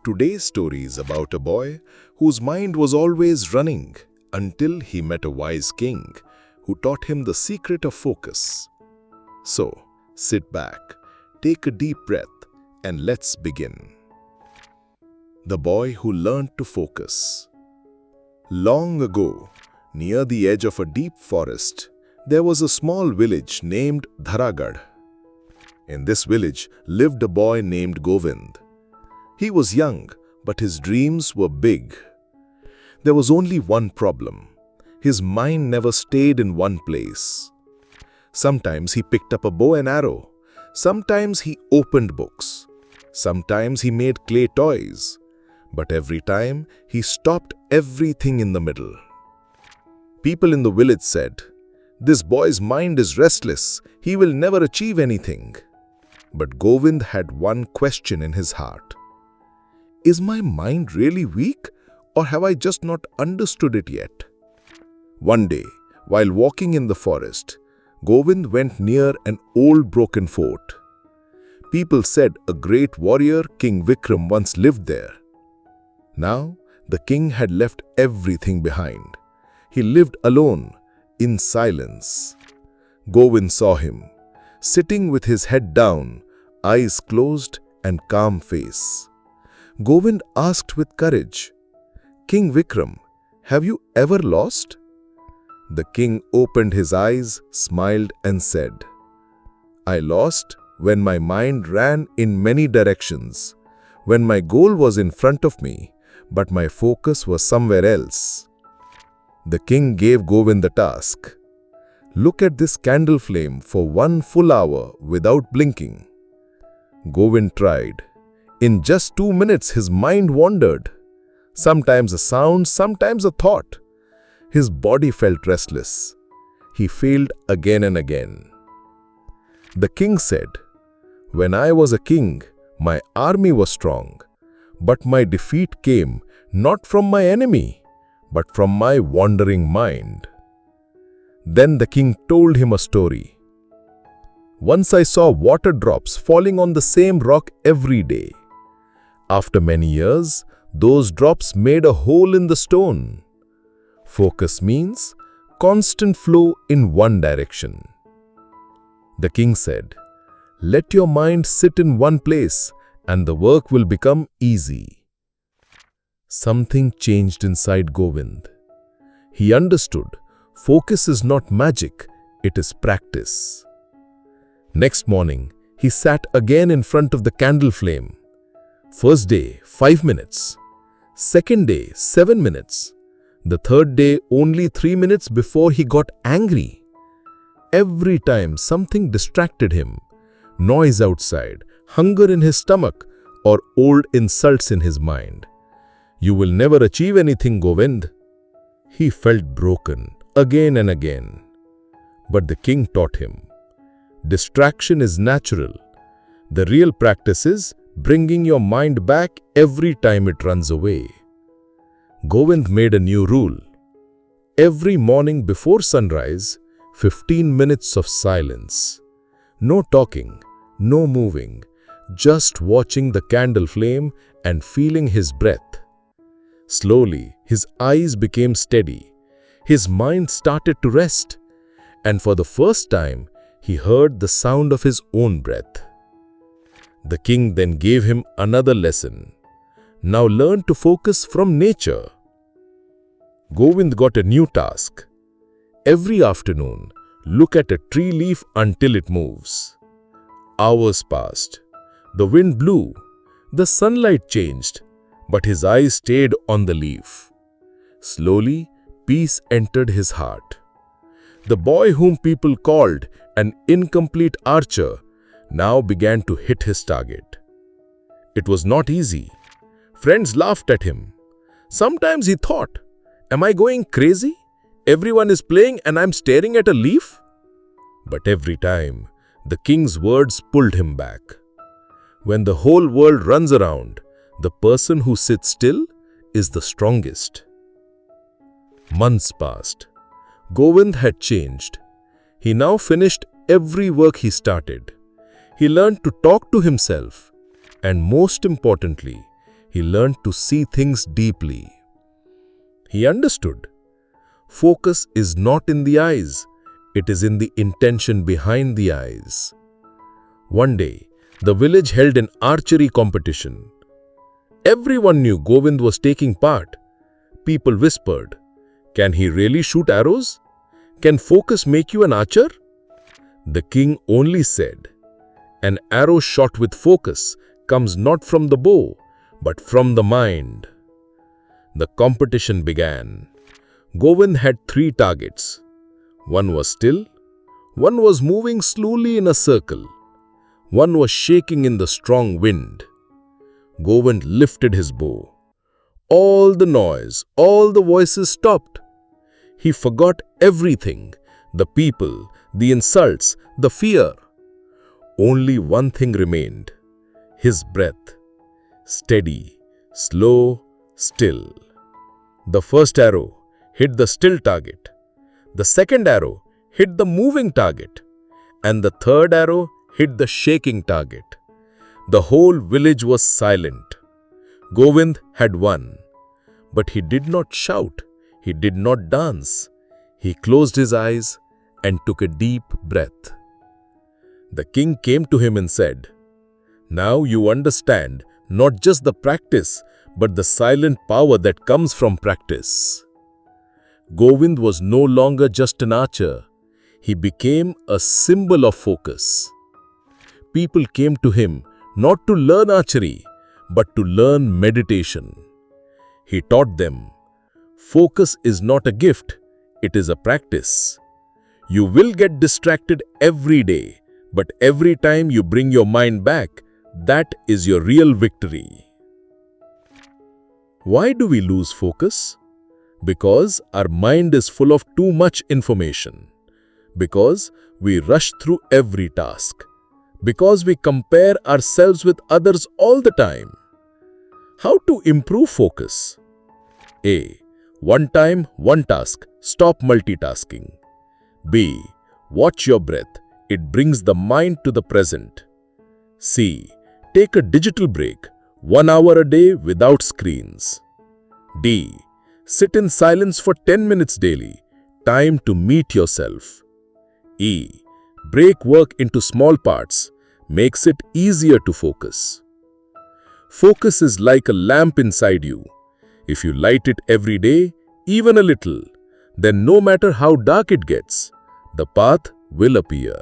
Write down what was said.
Today's story is about a boy whose mind was always running until he met a wise king who taught him the secret of focus. So, sit back, take a deep breath, and let's begin. The boy who learned to focus. Long ago, near the edge of a deep forest, there was a small village named Dharagad. In this village lived a boy named Govind. He was young, but his dreams were big. There was only one problem. His mind never stayed in one place. Sometimes he picked up a bow and arrow. Sometimes he opened books. Sometimes he made clay toys. But every time, he stopped everything in the middle. People in the village said, "This boy's mind is restless. He will never achieve anything." But Govind had one question in his heart. Is my mind really weak, or have I just not understood it yet? One day, while walking in the forest, Govind went near an old broken fort. People said a great warrior, King Vikram, once lived there. Now, the king had left everything behind. He lived alone, in silence. Govind saw him, sitting with his head down, eyes closed and calm face. Govind asked with courage, "King Vikram, have you ever lost?" The king opened his eyes, smiled and said, "I lost when my mind ran in many directions, when my goal was in front of me, but my focus was somewhere else." The king gave Govind the task. "Look at this candle flame for 1 full hour without blinking." Govind tried. In just 2 minutes, his mind wandered. Sometimes a sound, sometimes a thought. His body felt restless. He failed again and again. The king said, "When I was a king, my army was strong, but my defeat came not from my enemy, but from my wandering mind." Then the king told him a story. "Once I saw water drops falling on the same rock every day. After many years, those drops made a hole in the stone." Focus means constant flow in one direction. The king said, "Let your mind sit in one place and the work will become easy." Something changed inside Govind. He understood focus is not magic, it is practice. Next morning, he sat again in front of the candle flame. First day, 5 minutes. Second day, 7 minutes. The third day, only 3 minutes before he got angry. Every time something distracted him, noise outside, hunger in his stomach, or old insults in his mind. "You will never achieve anything, Govind." He felt broken again and again. But the king taught him, distraction is natural. The real practice is bringing your mind back every time it runs away. Govind made a new rule. Every morning before sunrise, 15 minutes of silence. No talking, no moving, just watching the candle flame and feeling his breath. Slowly, his eyes became steady. His mind started to rest, and for the first time, he heard the sound of his own breath. The king then gave him another lesson. Now learn to focus from nature. Govind got a new task. Every afternoon, look at a tree leaf until it moves. Hours passed. The wind blew. The sunlight changed, but his eyes stayed on the leaf. Slowly, peace entered his heart. The boy whom people called an incomplete archer now began to hit his target. It was not easy. Friends laughed at him. Sometimes he thought, "Am I going crazy? Everyone is playing and I'm staring at a leaf?" But every time, the king's words pulled him back. When the whole world runs around, the person who sits still is the strongest. Months passed. Govind had changed. He now finished every work he started. He learned to talk to himself, and most importantly, He learned to see things deeply. He understood. Focus is not in the eyes, it is in the intention behind the eyes. One day, the village held an archery competition. Everyone knew Govind was taking part. People whispered, "Can he really shoot arrows? Can focus make you an archer?" The king only said, "An arrow shot with focus comes not from the bow, but from the mind." The competition began. Govind had 3 targets. One was still, one was moving slowly in a circle, one was shaking in the strong wind. Govind lifted his bow. All the noise, all the voices stopped. He forgot everything, the people, the insults, the fear. Only one thing remained, his breath. Steady, slow, still. The first arrow hit the still target. The second arrow hit the moving target. And the third arrow hit the shaking target. The whole village was silent. Govind had won. But he did not shout. He did not dance. He closed his eyes and took a deep breath. The king came to him and said, "Now you understand not just the practice, but the silent power that comes from practice." Govind was no longer just an archer. He became a symbol of focus. People came to him not to learn archery, but to learn meditation. He taught them, focus is not a gift, it is a practice. You will get distracted every day, but every time you bring your mind back, that is your real victory. Why do we lose focus? Because our mind is full of too much information. Because we rush through every task. Because we compare ourselves with others all the time. How to improve focus? A. One time, one task. Stop multitasking. B. Watch your breath. It brings the mind to the present. C. Take a digital break. 1 hour a day without screens. D. Sit in silence for 10 minutes daily. Time to meet yourself. E. Break work into small parts. Makes it easier to focus. Focus is like a lamp inside you. If you light it every day, even a little, then no matter how dark it gets, the path will appear.